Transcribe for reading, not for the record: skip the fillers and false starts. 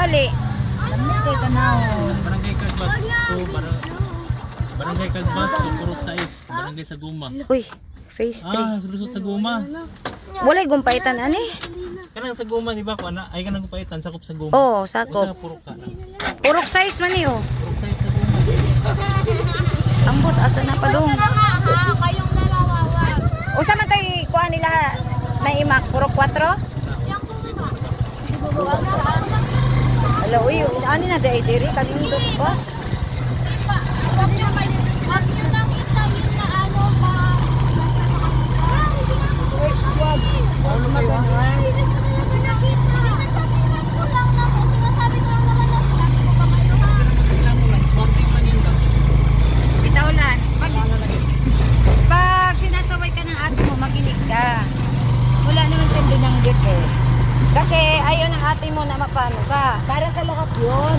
ali. Kay Tanaw. Barangay Kalbas to Barangay Kalbas to Purok Sais, Barangay Saguma. Uy, phase 3. Ah, lusot sa Guma. Walay gumpaitan ani. Kanang sa Guma di ba ko ana? Ay kanang gupaitan sakop sa Guma. Oh, sakop. Usa purok ka na. Purok size man yo. Purok Sais sa Guma. Ambot asa na pa dong. Kayong dalawa. Usa man tay kuan nila na imak purok 4? Hello, uy, ani na day diri kalindot ko. Wag niyo nang hintayin na ano ba? Ano kayo? Bitaw lang. Pag sinasaway ka ng ate mo, maginig ka. Wala naman tindi ng dip eh. Kasi ayaw ng ate mo na mapano ka. Para sa lahat yun.